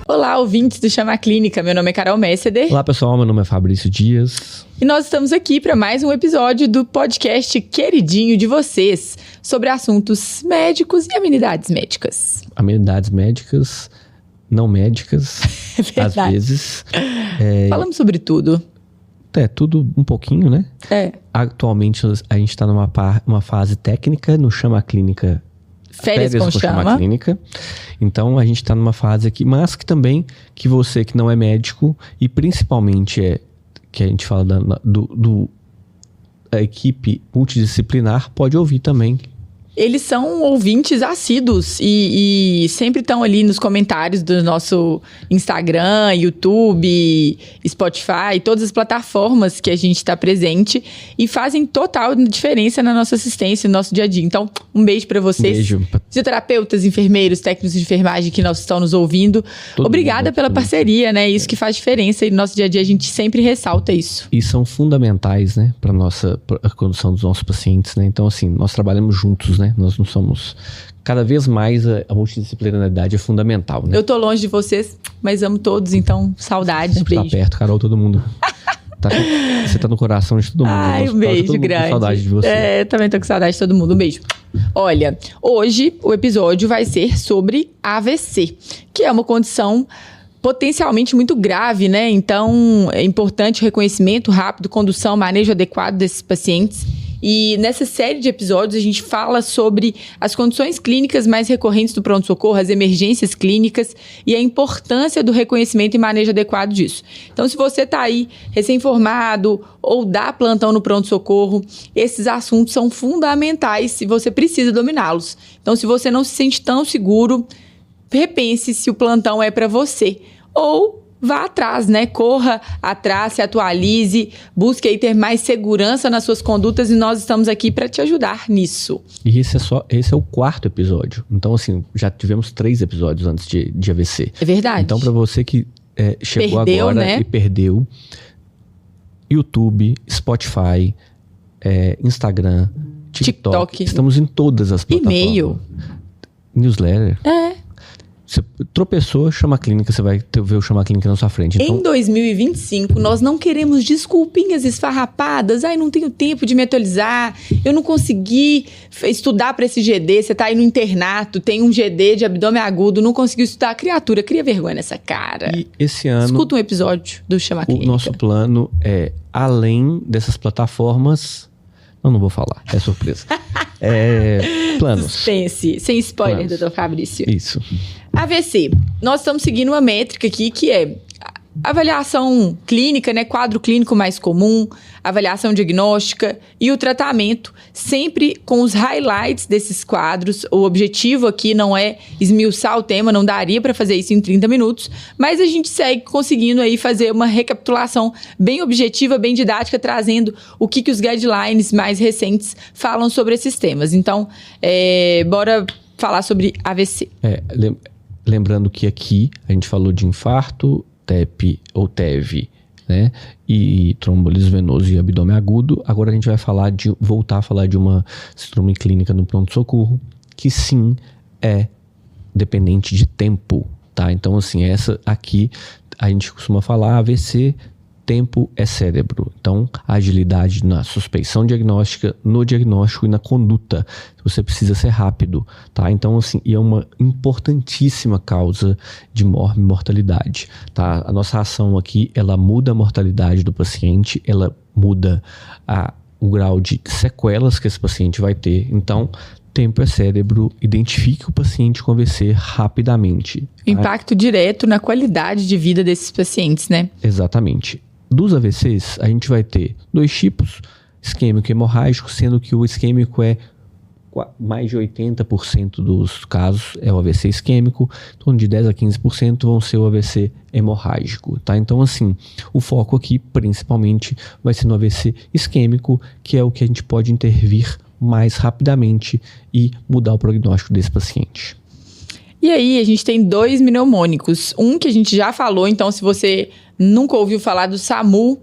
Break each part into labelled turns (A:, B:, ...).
A: Olá, ouvintes do Chama Clínica. Meu nome é Carol Messeder.
B: Olá, pessoal. Meu nome é Fabrício Dias.
A: E nós estamos aqui para mais um episódio do podcast queridinho de vocês sobre assuntos médicos e amenidades médicas.
B: Amenidades médicas, não médicas, às vezes.
A: Falamos sobre tudo.
B: Tudo um pouquinho, né? Atualmente a gente está numa fase técnica no Chama Clínica.
A: Férias com Chama
B: Clínica. Então a gente está numa fase aqui, mas que também que você que não é médico e principalmente que a gente fala a equipe multidisciplinar pode ouvir também.
A: Eles são ouvintes assíduos e sempre estão ali nos comentários do nosso Instagram, YouTube, Spotify, todas as plataformas que a gente está presente e fazem total diferença na nossa assistência, no nosso dia a dia. Então, um beijo para vocês.
B: Beijo. Fisioterapeutas,
A: enfermeiros, técnicos de enfermagem que estão nos ouvindo. Obrigada pela parceria, né? Isso que faz diferença e no nosso dia a dia a gente sempre ressalta isso.
B: E são fundamentais, né? Para a condução dos nossos pacientes, né? Então, assim, nós trabalhamos juntos, né? Nós não somos... Cada vez mais a multidisciplinaridade é fundamental, né?
A: Eu tô longe de vocês, mas amo todos, então saudades,
B: sempre
A: beijo.
B: Tá perto, Carol, todo mundo. Você tá no coração de todo mundo.
A: Ai, um beijo grande.
B: Com saudade de você.
A: Eu também tô com saudade de todo mundo. Um beijo. Olha, hoje o episódio vai ser sobre AVC, que é uma condição potencialmente muito grave, né? Então, é importante o reconhecimento rápido, condução, manejo adequado desses pacientes. E nessa série de episódios a gente fala sobre as condições clínicas mais recorrentes do pronto-socorro, as emergências clínicas e a importância do reconhecimento e manejo adequado disso. Então, se você está aí recém-formado ou dá plantão no pronto-socorro, esses assuntos são fundamentais e você precisa dominá-los. Então, se você não se sente tão seguro, repense se o plantão é para você. Ou vá atrás, né? Corra atrás, se atualize, busque aí ter mais segurança nas suas condutas e nós estamos aqui para te ajudar nisso.
B: E esse é o 4º episódio. Então, assim, já tivemos 3 episódios antes de AVC.
A: É verdade.
B: Então, para você que chegou
A: perdeu,
B: agora, né? E perdeu, YouTube, Spotify, Instagram, TikTok. Estamos em todas as plataformas.
A: E-mail.
B: Newsletter. Você tropeçou, Chama Clínica, você vai ver o Chama Clínica na sua frente. Então...
A: Em 2025, nós não queremos desculpinhas esfarrapadas. Ai, não tenho tempo de me atualizar. Eu não consegui estudar para esse GD. Você tá aí no internato, tem um GD de abdômen agudo, não conseguiu estudar. Criatura, cria vergonha nessa cara.
B: E esse ano...
A: Escuta um episódio do Chama Clínica.
B: O nosso plano é, além dessas plataformas... Não vou falar, é surpresa. Planos.
A: Suspense, sem spoiler, doutor Fabrício.
B: Isso.
A: AVC. Nós estamos seguindo uma métrica aqui que é avaliação clínica, né? Quadro clínico mais comum, avaliação diagnóstica e o tratamento, sempre com os highlights desses quadros. O objetivo aqui não é esmiuçar o tema, não daria para fazer isso em 30 minutos, mas a gente segue conseguindo aí fazer uma recapitulação bem objetiva, bem didática, trazendo o que os guidelines mais recentes falam sobre esses temas. Então, bora falar sobre AVC.
B: Lembrando que aqui a gente falou de infarto, TEP ou TEV, né? E trombolismo venoso e abdômen agudo. Agora a gente vai voltar a falar de uma síndrome clínica no pronto-socorro, que sim é dependente de tempo, tá? Então, assim, essa aqui a gente costuma falar AVC, tempo é cérebro. Então, agilidade na suspeição diagnóstica, no diagnóstico e na conduta. Você precisa ser rápido, tá? Então, assim, e é uma importantíssima causa de mortalidade, tá? A nossa ação aqui, ela muda a mortalidade do paciente, ela muda o grau de sequelas que esse paciente vai ter. Então, tempo é cérebro, identifique o paciente com AVC rapidamente.
A: Impacto direto na qualidade de vida desses pacientes, né?
B: Exatamente. Dos AVCs, a gente vai ter 2 tipos, isquêmico e hemorrágico, sendo que o isquêmico mais de 80% dos casos é o AVC isquêmico, em torno de 10 a 15% vão ser o AVC hemorrágico, tá? Então, assim, o foco aqui, principalmente, vai ser no AVC isquêmico, que é o que a gente pode intervir mais rapidamente e mudar o prognóstico desse paciente.
A: E aí, a gente tem 2 mnemônicos. Um que a gente já falou, então se você nunca ouviu falar do SAMU,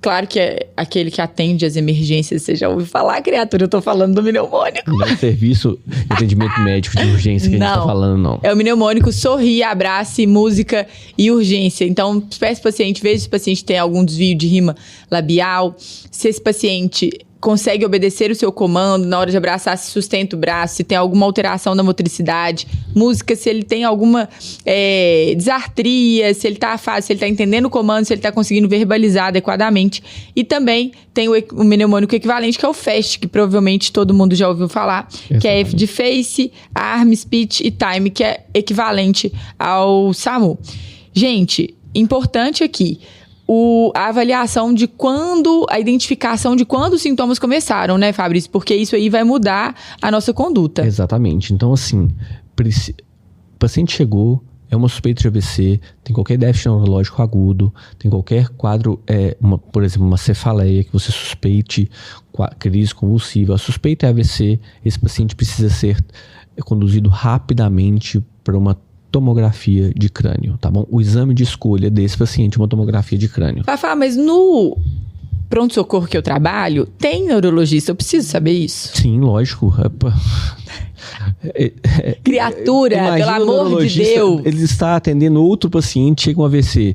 A: Claro que é aquele que atende as emergências. Você já ouviu falar, criatura? Eu tô falando do mnemônico.
B: Não é serviço de atendimento médico de urgência que a gente tá falando, não.
A: É o mnemônico sorri, abrace, música e urgência. Então, peça o paciente, veja se o paciente tem algum desvio de rima labial, se esse paciente consegue obedecer o seu comando na hora de abraçar, se sustenta o braço, se tem alguma alteração da motricidade, música, se ele tem alguma disartria, se ele tá afável, se ele tá entendendo o comando, se ele tá conseguindo verbalizar adequadamente. E também tem o mnemônico equivalente, que é o FAST, que provavelmente todo mundo já ouviu falar, exatamente, que é F de Face, Arm, Speech e Time, que é equivalente ao SAMU. Gente, importante aqui, a avaliação de a identificação de quando os sintomas começaram, né, Fabrício? Porque isso aí vai mudar a nossa conduta.
B: Exatamente. Então, assim, o paciente chegou, é uma suspeita de AVC, tem qualquer déficit neurológico agudo, tem qualquer quadro, por exemplo, uma cefaleia que você suspeite, crise convulsiva, a suspeita é AVC, esse paciente precisa ser conduzido rapidamente para uma tomografia de crânio, tá bom? O exame de escolha desse paciente é uma tomografia de crânio.
A: Fafá, mas no pronto-socorro que eu trabalho, tem neurologista, eu preciso saber isso?
B: Sim, lógico.
A: Criatura, pelo amor de Deus.
B: Ele está atendendo outro paciente, chega um AVC.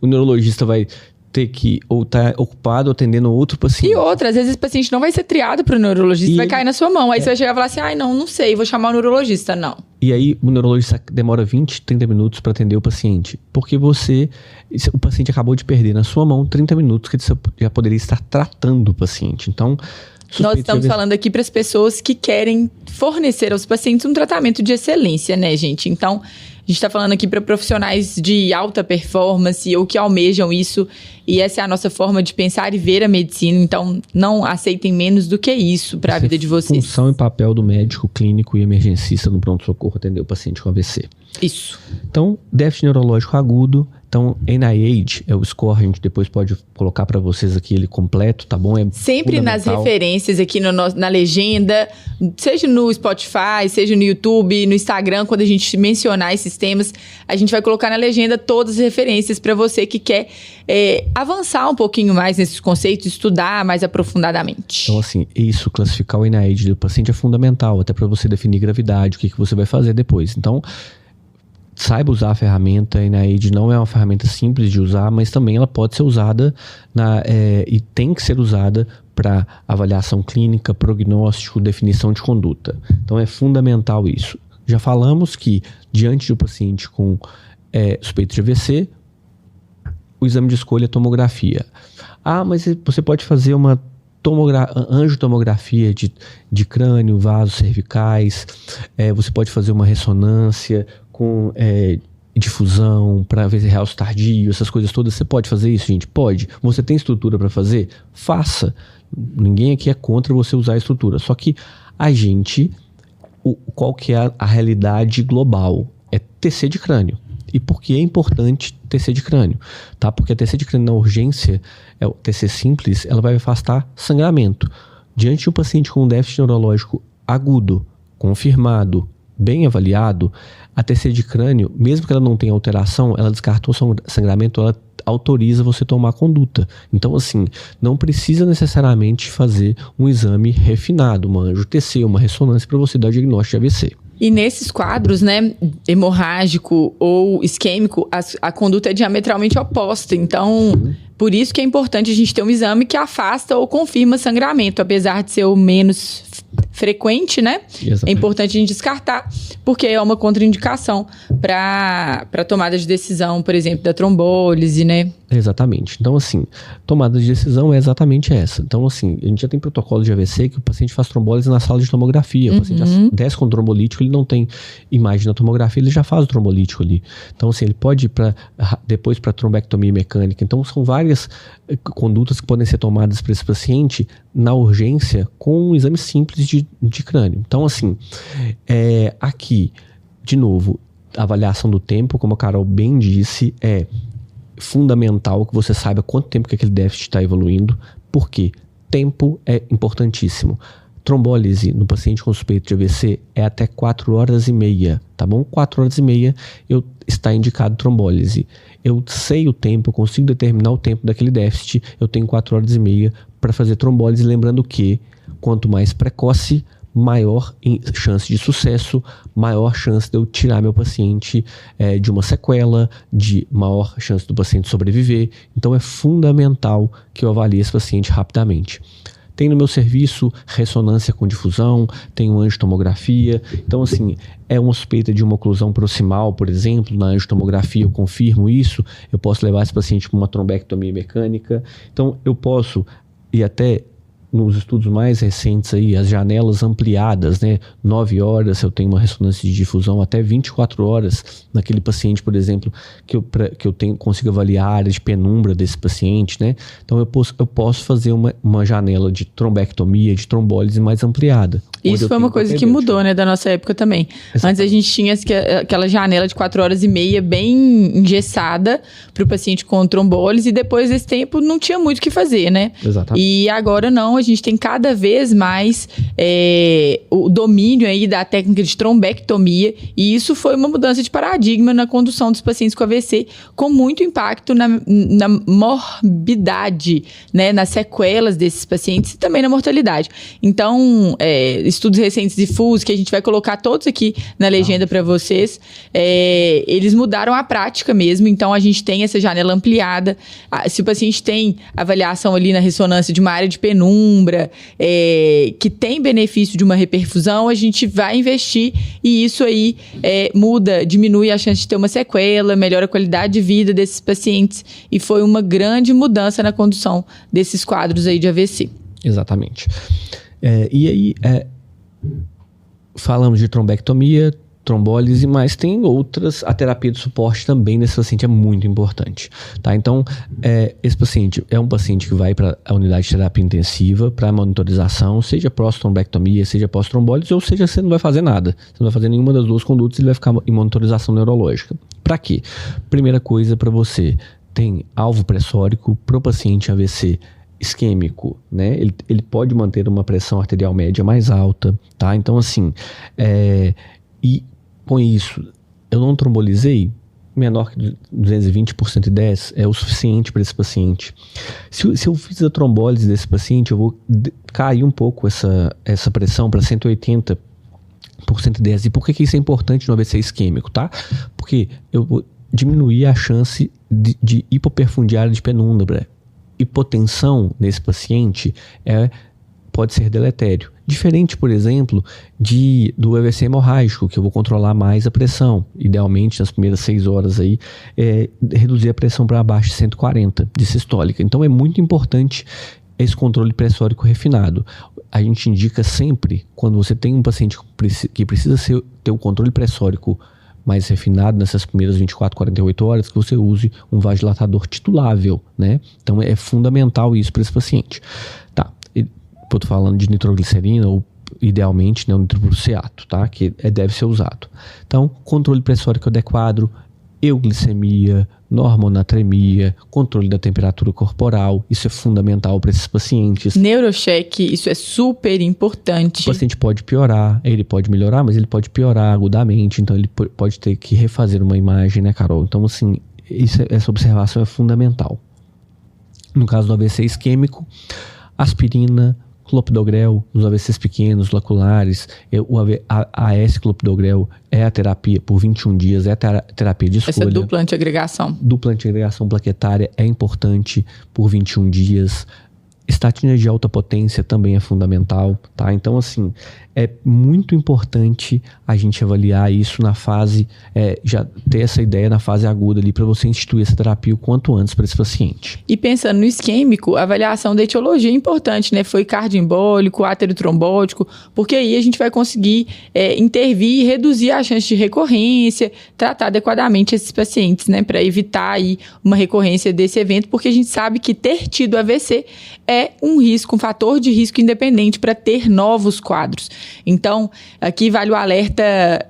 B: O neurologista vai ter que ou estar ocupado atendendo outro paciente.
A: E outra, às vezes esse paciente não vai ser triado para o neurologista, vai cair na sua mão. Aí você vai chegar e falar assim, não sei, vou chamar o neurologista. Não.
B: E aí o neurologista demora 20, 30 minutos para atender o paciente. Porque o paciente acabou de perder na sua mão 30 minutos que ele já poderia estar tratando o paciente. Então,
A: nós estamos falando aqui para as pessoas que querem fornecer aos pacientes um tratamento de excelência, né, gente? Então, a gente está falando aqui para profissionais de alta performance ou que almejam isso. E essa é a nossa forma de pensar e ver a medicina. Então, não aceitem menos do que isso para a vida de vocês.
B: Função e papel do médico clínico e emergencista no pronto-socorro atender o paciente com AVC.
A: Isso.
B: Então, déficit neurológico agudo. Então, NIH é o score, a gente depois pode colocar para vocês aqui ele completo, tá bom? É
A: sempre nas referências aqui na legenda, seja no Spotify, seja no YouTube, no Instagram, quando a gente mencionar esses temas, a gente vai colocar na legenda todas as referências para você que quer avançar um pouquinho mais nesses conceitos, estudar mais aprofundadamente.
B: Então, assim, classificar o NIH do paciente é fundamental, até para você definir gravidade, o que você vai fazer depois. Então, saiba usar a ferramenta. A NIH não é uma ferramenta simples de usar, mas também ela pode ser usada e tem que ser usada para avaliação clínica, prognóstico, definição de conduta. Então é fundamental isso. Já falamos que diante do paciente com suspeita de AVC, o exame de escolha é tomografia. Mas você pode fazer uma angiotomografia de crânio, vasos cervicais, você pode fazer uma ressonância com difusão para ver realce tardio, essas coisas todas. Você pode fazer isso, gente? Pode. Você tem estrutura para fazer? Faça. Ninguém aqui é contra você usar a estrutura. Só que qual que é a realidade global? É TC de crânio. E por que é importante TC de crânio? Tá? Porque a TC de crânio na urgência, o TC simples, ela vai afastar sangramento. Diante de um paciente com um déficit neurológico agudo, confirmado, bem avaliado, a TC de crânio, mesmo que ela não tenha alteração, ela descartou sangramento, ela autoriza você tomar conduta. Então, assim, não precisa necessariamente fazer um exame refinado, uma angio-TC, uma ressonância para você dar diagnóstico de AVC.
A: E nesses quadros, né, hemorrágico ou isquêmico, a conduta é diametralmente oposta. Então, por isso que é importante a gente ter um exame que afasta ou confirma sangramento, apesar de ser o menos frequente, né? Exatamente. É importante a gente descartar, porque é uma contraindicação para tomada de decisão, por exemplo, da trombólise, né?
B: Exatamente. Então, assim, tomada de decisão é exatamente essa. Então, assim, a gente já tem protocolo de AVC que o paciente faz trombólise na sala de tomografia. O paciente já desce com trombolítico, ele não tem imagem na tomografia, ele já faz o trombolítico ali. Então, assim, ele pode ir depois para trombectomia mecânica. Então, são várias condutas que podem ser tomadas para esse paciente na urgência com um exame simples de crânio. Então, assim, aqui, de novo, a avaliação do tempo, como a Carol bem disse, é fundamental que você saiba quanto tempo que aquele déficit está evoluindo, porque tempo é importantíssimo. trombólise no paciente com suspeito de AVC é até 4h30, tá bom? 4h30 está indicado trombólise. Eu sei o tempo, eu consigo determinar o tempo daquele déficit, eu tenho 4h30 para fazer trombólise, lembrando que quanto mais precoce, maior chance de sucesso, maior chance de eu tirar meu paciente de uma sequela, de maior chance do paciente sobreviver. Então é fundamental que eu avalie esse paciente rapidamente. Tem no meu serviço ressonância com difusão, tem angiotomografia. Então, assim, é uma suspeita de uma oclusão proximal, por exemplo, na angiotomografia eu confirmo isso, eu posso levar esse paciente para uma trombectomia mecânica. Então, eu posso, e até nos estudos mais recentes aí, as janelas ampliadas, né? 9 horas eu tenho uma ressonância de difusão, até 24 horas naquele paciente, por exemplo, que eu consigo avaliar a área de penumbra desse paciente, né? Então eu posso fazer uma janela de trombectomia, de trombólise mais ampliada.
A: Isso foi uma coisa que mudou, né, da nossa época também. Exatamente. Antes a gente tinha aquela janela de 4h30 bem engessada para o paciente com trombólise, e depois desse tempo não tinha muito o que fazer, né?
B: Exatamente.
A: E agora não, a gente tem cada vez mais o domínio aí da técnica de trombectomia, e isso foi uma mudança de paradigma na condução dos pacientes com AVC, com muito impacto na morbidade, né, nas sequelas desses pacientes e também na mortalidade. Então, estudos recentes de FUS, que a gente vai colocar todos aqui na legenda para vocês, eles mudaram a prática mesmo. Então, a gente tem essa janela ampliada. Se o paciente tem avaliação ali na ressonância de uma área de penumbra, que tem benefício de uma reperfusão, a gente vai investir, e isso aí diminui a chance de ter uma sequela, melhora a qualidade de vida desses pacientes, e foi uma grande mudança na condução desses quadros aí de AVC.
B: Exatamente. E aí, falamos de trombectomia, trombólise, mas tem outras. A terapia de suporte também nesse paciente é muito importante, tá? Então, esse paciente é um paciente que vai para a unidade de terapia intensiva para monitorização, seja pós-trombectomia, seja pós-trombólise, ou seja, você não vai fazer nada. Você não vai fazer nenhuma das duas condutas, ele vai ficar em monitorização neurológica. Para quê? Primeira coisa, para você, tem alvo pressórico para o paciente AVC isquêmico, né? Ele pode manter uma pressão arterial média mais alta, tá? Então, assim, e com isso, eu não trombolizei, menor que 220 por 110 é o suficiente para esse paciente. Se eu fiz a trombólise desse paciente, eu vou cair um pouco essa pressão para 180 por 110. E por que isso é importante no AVC isquêmico, tá? Porque eu vou diminuir a chance de hipoperfundiária de penumbra. Hipotensão nesse paciente pode ser deletério. Diferente, por exemplo, do AVC hemorrágico, que eu vou controlar mais a pressão. Idealmente, nas primeiras 6 horas aí, reduzir a pressão para abaixo de 140 de sistólica. Então é muito importante esse controle pressórico refinado. A gente indica sempre, quando você tem um paciente que precisa ter o controle pressórico mais refinado nessas primeiras 24, 48 horas, que você use um vasodilatador titulável, né? Então é fundamental isso para esse paciente. Tá, eu tô falando de nitroglicerina ou idealmente, né, o nitroprussiato, tá? Que deve ser usado. Então, controle pressórico adequado, euglicemia, normonatremia, controle da temperatura corporal, isso é fundamental para esses pacientes.
A: Neurocheck, isso é super importante.
B: O paciente pode piorar, ele pode melhorar, mas ele pode piorar agudamente, então ele pode ter que refazer uma imagem, né, Carol? Então, assim, essa observação é fundamental. No caso do AVC isquêmico, aspirina, clopidogrel, nos AVCs pequenos, laculares, a AS-clopidogrel é a terapia por 21 dias, é a terapia de escolha.
A: Essa dupla antiagregação.
B: Dupla antiagregação plaquetária é importante por 21 dias. Estatina de alta potência também é fundamental, tá? Então, assim, é muito importante a gente avaliar isso na fase, já ter essa ideia na fase aguda ali, para você instituir essa terapia o quanto antes para esse paciente.
A: E pensando no isquêmico, a avaliação da etiologia é importante, né? Foi cardioembólico, áterotrombótico, porque aí a gente vai conseguir intervir e reduzir a chance de recorrência, tratar adequadamente esses pacientes, né? Para evitar aí uma recorrência desse evento, porque a gente sabe que ter tido AVC é é um risco, um fator de risco independente para ter novos quadros. Então, aqui vale o alerta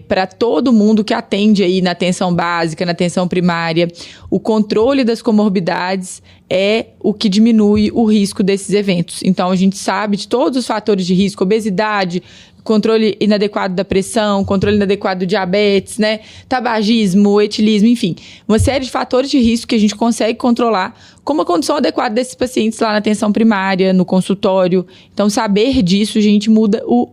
A: para todo mundo que atende aí na atenção básica, na atenção primária. O controle das comorbidades é o que diminui o risco desses eventos. Então, a gente sabe de todos os fatores de risco, obesidade, controle inadequado da pressão, controle inadequado do diabetes, né? Tabagismo, etilismo, enfim. Uma série de fatores de risco que a gente consegue controlar com uma condição adequada desses pacientes lá na atenção primária, no consultório. Então, saber disso, a gente muda o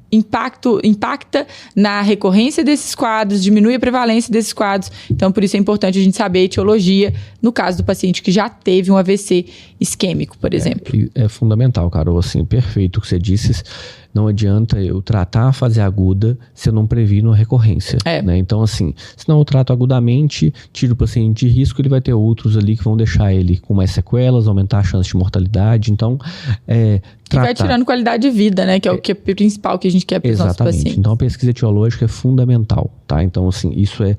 A: impacta na recorrência desses quadros, diminui a prevalência desses quadros. Então, por isso é importante a gente saber a etiologia no caso do paciente que já teve um AVC isquêmico, por exemplo.
B: É fundamental, Carol, assim, perfeito o que você disse. Não adianta eu tratar a fase aguda se eu não previno a recorrência. Né? Então, assim, se não eu trato agudamente, tiro o paciente de risco, ele vai ter outros ali que vão deixar ele com mais sequelas, aumentar a chance de mortalidade. Então,
A: e vai tirando qualidade de vida, né? Que é o que é principal que a gente quer para os nossos pacientes.
B: Então, a pesquisa etiológica é fundamental, tá? Então, assim, isso é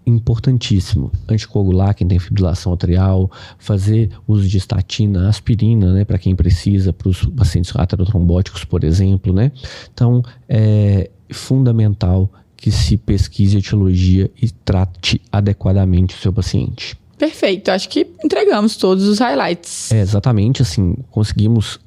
B: importantíssimo. Anticoagular quem tem fibrilação atrial, fazer uso de estatina, aspirina, né, para quem precisa, para os pacientes aterotrombóticos, por exemplo, né? Então, é fundamental que se pesquise a etiologia e trate adequadamente o seu paciente.
A: Perfeito, acho que entregamos todos os highlights.
B: Exatamente, assim, conseguimos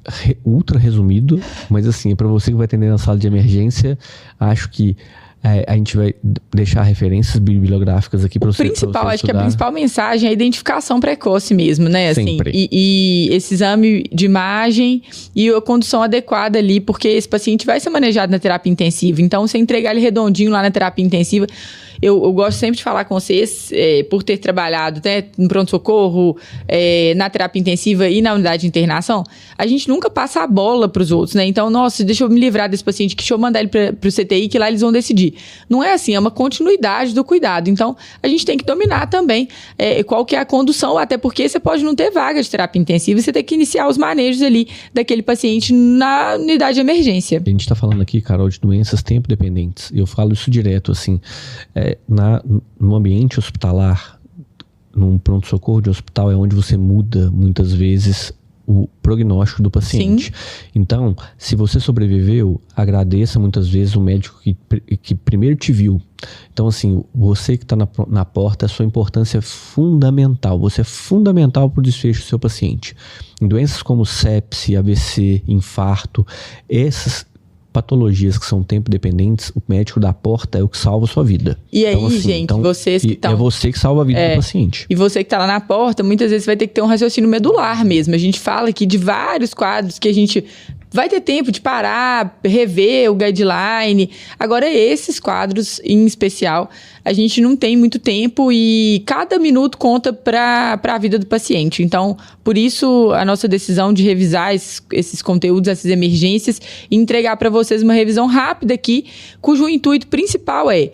B: ultra resumido, mas assim, para você que vai atender na sala de emergência, acho que a gente vai deixar referências bibliográficas aqui para você.
A: Principal, acho que a principal mensagem é a identificação precoce mesmo, né? Assim,
B: sempre.
A: E esse exame de imagem e a condução adequada ali, porque esse paciente vai ser manejado na terapia intensiva. Então, você entregar ele redondinho lá na terapia intensiva. Eu gosto sempre de falar com vocês, por ter trabalhado, né, no pronto-socorro, na terapia intensiva e na unidade de internação, a gente nunca passa a bola para os outros, né? Então, nossa, deixa eu me livrar desse paciente, deixa eu mandar ele para o CTI, que lá eles vão decidir. Não é assim, é uma continuidade do cuidado. Então, a gente tem que dominar também qual que é a condução, até porque você pode não ter vaga de terapia intensiva e você tem que iniciar os manejos ali daquele paciente na unidade de emergência.
B: A gente está falando aqui, Carol, de doenças tempo-dependentes. Eu falo isso direto, assim, no ambiente hospitalar, num pronto-socorro de hospital, é onde você muda, muitas vezes, o prognóstico do paciente.
A: Sim.
B: Então, se você sobreviveu, agradeça muitas vezes o médico que primeiro te viu. Então, assim, você que está na porta, a sua importância é fundamental. Você é fundamental para o desfecho do seu paciente. Em doenças como sepse, AVC, infarto, essas patologias que são tempo dependentes, o médico da porta é o que salva a sua vida.
A: E aí, então, assim, gente, vocês que estão...
B: É você que salva a vida do paciente.
A: E você que está lá na porta, muitas vezes vai ter que ter um raciocínio medular mesmo. A gente fala aqui de vários quadros que a gente vai ter tempo de parar, rever o guideline. Agora, esses quadros em especial, a gente não tem muito tempo e cada minuto conta para a vida do paciente. Então, por isso, a nossa decisão de revisar esses conteúdos, essas emergências, e entregar para vocês uma revisão rápida aqui, cujo intuito principal é: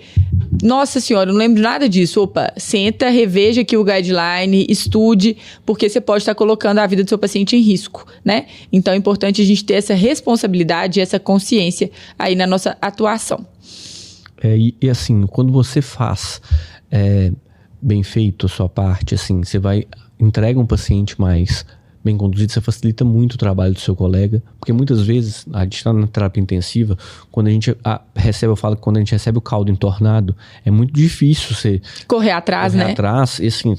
A: nossa senhora, eu não lembro nada disso. Opa, senta, reveja aqui o guideline, estude, porque você pode estar colocando a vida do seu paciente em risco, né? Então, é importante a gente ter essa responsabilidade, essa consciência aí na nossa atuação.
B: E assim, quando você faz bem feito a sua parte, assim, você entrega um paciente mais bem conduzido, você facilita muito o trabalho do seu colega, porque muitas vezes a gente está na terapia intensiva, quando a gente recebe, eu falo que quando a gente recebe o caldo entornado, é muito difícil você
A: correr atrás, né?
B: E assim,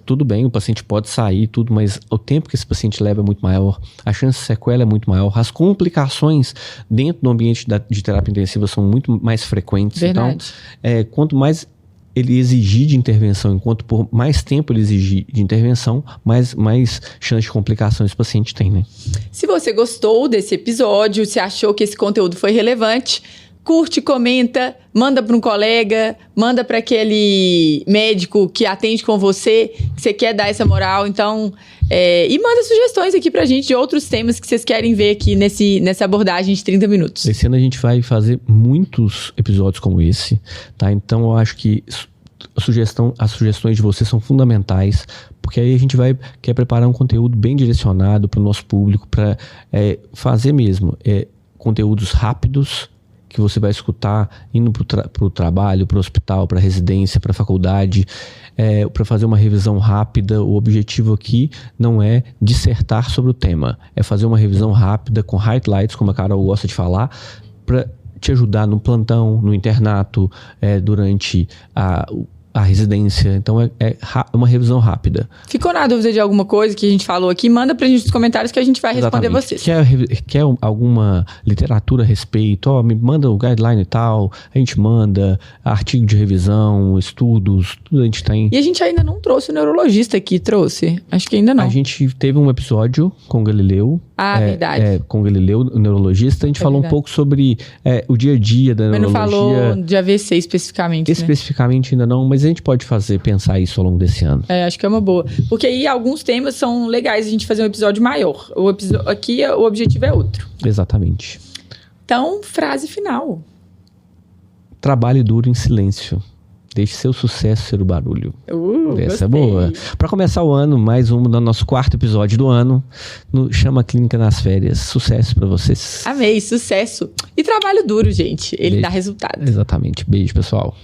B: tudo bem, o paciente pode sair, tudo, mas o tempo que esse paciente leva é muito maior, a chance de sequela é muito maior, as complicações dentro do ambiente de terapia intensiva são muito mais frequentes.
A: Verdade.
B: Então, quanto mais ele exigir de intervenção, enquanto por mais tempo ele exigir de intervenção, mais chance de complicação esse paciente tem, né?
A: Se você gostou desse episódio, se achou que esse conteúdo foi relevante, curte, comenta, manda para um colega, manda para aquele médico que atende com você, que você quer dar essa moral. Então, e manda sugestões aqui pra gente de outros temas que vocês querem ver aqui nessa abordagem de 30 minutos.
B: Esse ano a gente vai fazer muitos episódios como esse, tá? Então eu acho que as sugestões de vocês são fundamentais, porque aí a gente quer preparar um conteúdo bem direcionado para o nosso público, para fazer mesmo conteúdos rápidos, que você vai escutar indo para o trabalho, para o hospital, para a residência, para a faculdade, para fazer uma revisão rápida. O objetivo aqui não é dissertar sobre o tema, é fazer uma revisão rápida com highlights, como a Carol gosta de falar, para te ajudar no plantão, no internato, durante a residência. Então é uma revisão rápida.
A: Ficou na dúvida de alguma coisa que a gente falou aqui? Manda pra gente nos comentários que a gente vai responder vocês.
B: Quer alguma literatura a respeito? Me manda o guideline e tal. A gente manda artigo de revisão, estudos, tudo a gente tem.
A: E a gente ainda não trouxe o neurologista aqui, trouxe? Acho que ainda não.
B: A gente teve um episódio com o Galileu.
A: Verdade.
B: Com o Galileu, o neurologista. A gente falou um pouco sobre o dia a dia da neurologia.
A: Mas não falou de AVC especificamente,
B: Especificamente ainda não, mas a gente pode pensar isso ao longo desse ano.
A: Acho que é uma boa. Porque aí alguns temas são legais a gente fazer um episódio maior. Aqui o objetivo é outro.
B: Exatamente.
A: Então, frase final.
B: Trabalhe duro em silêncio. Deixe seu sucesso ser o barulho. Essa
A: gostei.
B: É boa. Para começar o ano, mais um do nosso 4º episódio do ano, no Chama Clínica nas Férias. Sucesso para vocês.
A: Amei, sucesso. E trabalho duro, gente. Ele dá resultado.
B: Exatamente. Beijo, pessoal.